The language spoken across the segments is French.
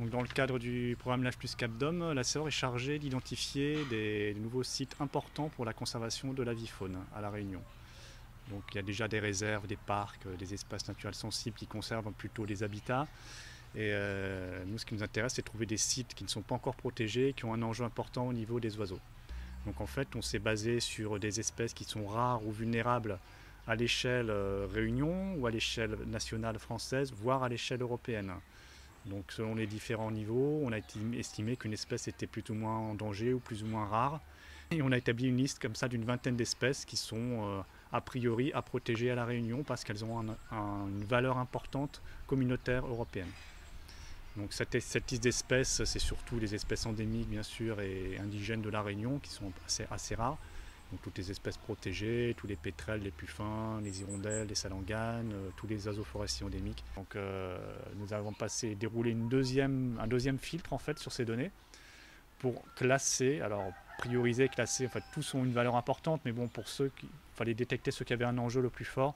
Donc dans le cadre du programme LIFE plus Cap d'Homme, l'ACEOR est chargée d'identifier des nouveaux sites importants pour la conservation de l'avifaune à La Réunion. Donc il y a déjà des réserves, des parcs, des espaces naturels sensibles qui conservent plutôt les habitats. Et nous, ce qui nous intéresse, c'est de trouver des sites qui ne sont pas encore protégés, qui ont un enjeu important au niveau des oiseaux. Donc en fait, on s'est basé sur des espèces qui sont rares ou vulnérables à l'échelle Réunion ou à l'échelle nationale française, voire à l'échelle européenne. Donc selon les différents niveaux, on a estimé qu'une espèce était plus ou moins en danger ou plus ou moins rare. Et on a établi une liste comme ça d'une vingtaine d'espèces qui sont a priori à protéger à La Réunion parce qu'elles ont une valeur importante communautaire européenne. Donc cette liste d'espèces, c'est surtout les espèces endémiques bien sûr et indigènes de La Réunion qui sont assez rares. Donc toutes les espèces protégées, tous les pétrels, les puffins, les hirondelles, les salanganes, tous les oiseaux forestiers endémiques. Donc nous avons déroulé un deuxième filtre en fait sur ces données pour classer, alors prioriser, classer, en fait tous ont une valeur importante, mais bon pour ceux il fallait détecter ceux qui avaient un enjeu le plus fort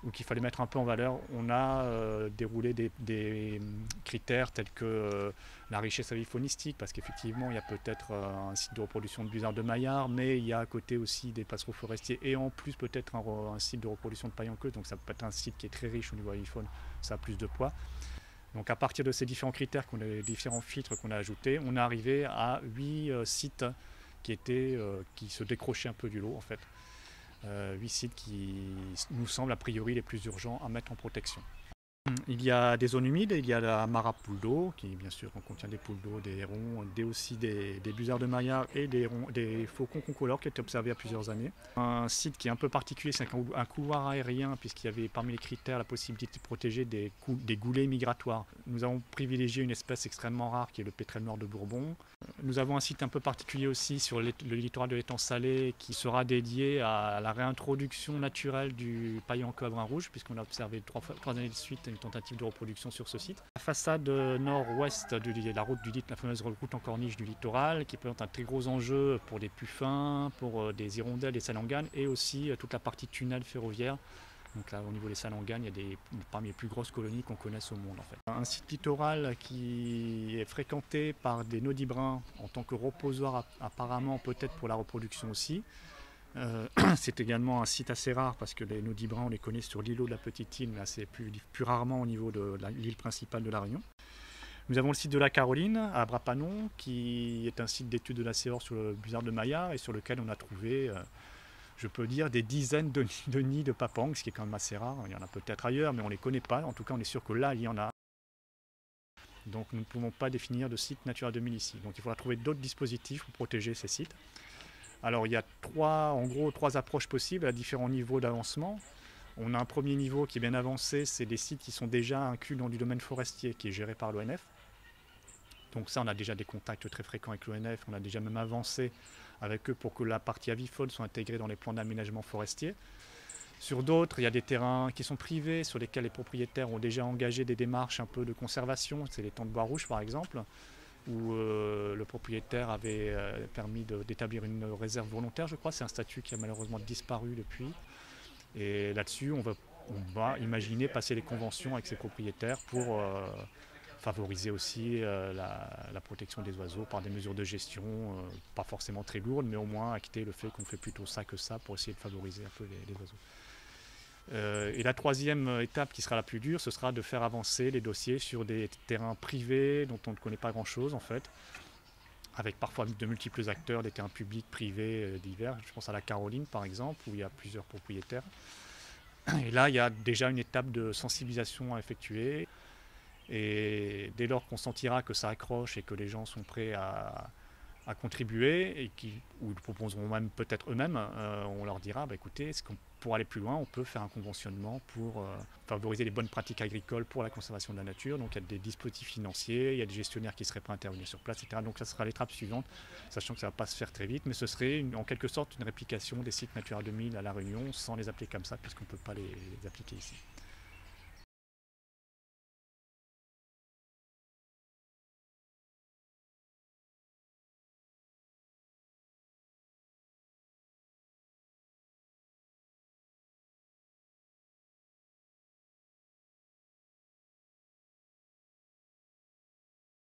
ou qu'il fallait mettre un peu en valeur, on a déroulé des critères tels que la richesse avifaunistique, parce qu'effectivement il y a peut-être un site de reproduction de busards de Maillard, mais il y a à côté aussi des passereaux forestiers et en plus peut-être un site de reproduction de paille en queue, donc ça peut être un site qui est très riche au niveau avifaune, ça a plus de poids. Donc à partir de ces différents critères, les différents filtres qu'on a ajoutés, on est arrivé à 8 sites qui se décrochaient un peu du lot en fait. 8 sites qui nous semblent a priori les plus urgents à mettre en protection. Il y a des zones humides, il y a la mare à poules d'eau, qui bien sûr contient des poules d'eau, des hérons, aussi des busards de Maillard et des faucons concolores qui ont été observés à plusieurs années. Un site qui est un peu particulier, c'est un couloir aérien, puisqu'il y avait parmi les critères la possibilité de protéger des goulets migratoires. Nous avons privilégié une espèce extrêmement rare qui est le pétrel noir de Bourbon. Nous avons un site un peu particulier aussi sur le littoral de l'étang Salé qui sera dédié à la réintroduction naturelle du paillet en queue à brun rouge, puisqu'on a observé 3 années de suite une tentative de reproduction sur ce site. La façade nord-ouest de la fameuse route en corniche du littoral, qui présente un très gros enjeu pour des puffins, pour des hirondelles, des salanganes, et aussi toute la partie tunnel ferroviaire. Donc là, au niveau des salanganes, il y a parmi les plus grosses colonies qu'on connaisse au monde en fait. Un site littoral qui est fréquenté par des nodibrins en tant que reposoir apparemment peut-être pour la reproduction aussi. C'est également un site assez rare parce que les nodibrins on les connaît sur l'îlot de la Petite Île, mais assez plus rarement au niveau de l'île principale de La Réunion. Nous avons le site de la Caroline à Brapanon qui est un site d'étude de l'ACEOR sur le busard de Maillard et sur lequel on a trouvé je peux dire des dizaines de nids de papangs, ce qui est quand même assez rare. Il y en a peut-être ailleurs, mais on ne les connaît pas. En tout cas, on est sûr que là, il y en a. Donc nous ne pouvons pas définir de site Natura 2000 ici. Donc il faudra trouver d'autres dispositifs pour protéger ces sites. Alors il y a en gros trois approches possibles à différents niveaux d'avancement. On a un premier niveau qui est bien avancé, c'est des sites qui sont déjà inclus dans du domaine forestier qui est géré par l'ONF. Donc ça, on a déjà des contacts très fréquents avec l'ONF, on a déjà même avancé avec eux pour que la partie avifaune soit intégrée dans les plans d'aménagement forestier. Sur d'autres, il y a des terrains qui sont privés, sur lesquels les propriétaires ont déjà engagé des démarches un peu de conservation, c'est les temps de bois rouge par exemple, où le propriétaire avait permis d'établir une réserve volontaire, je crois, c'est un statut qui a malheureusement disparu depuis. Et là-dessus, on va imaginer passer les conventions avec ces propriétaires pour favoriser aussi la protection des oiseaux par des mesures de gestion, pas forcément très lourdes, mais au moins acter le fait qu'on fait plutôt ça que ça pour essayer de favoriser un peu les oiseaux. Et la troisième étape qui sera la plus dure, ce sera de faire avancer les dossiers sur des terrains privés dont on ne connaît pas grand-chose en fait, avec parfois de multiples acteurs, des terrains publics, privés, divers. Je pense à la Caroline par exemple, où il y a plusieurs propriétaires. Et là, il y a déjà une étape de sensibilisation à effectuer. Et dès lors qu'on sentira que ça accroche et que les gens sont prêts à contribuer, ou le proposeront même peut-être eux-mêmes, on leur dira, écoutez, pour aller plus loin, on peut faire un conventionnement pour favoriser les bonnes pratiques agricoles pour la conservation de la nature. Donc il y a des dispositifs financiers, il y a des gestionnaires qui seraient prêts à intervenir sur place, etc. Donc ça sera l'étape suivante, sachant que ça ne va pas se faire très vite, mais ce serait en quelque sorte une réplication des sites Natura 2000 à La Réunion, sans les appeler comme ça, puisqu'on ne peut pas les appliquer ici.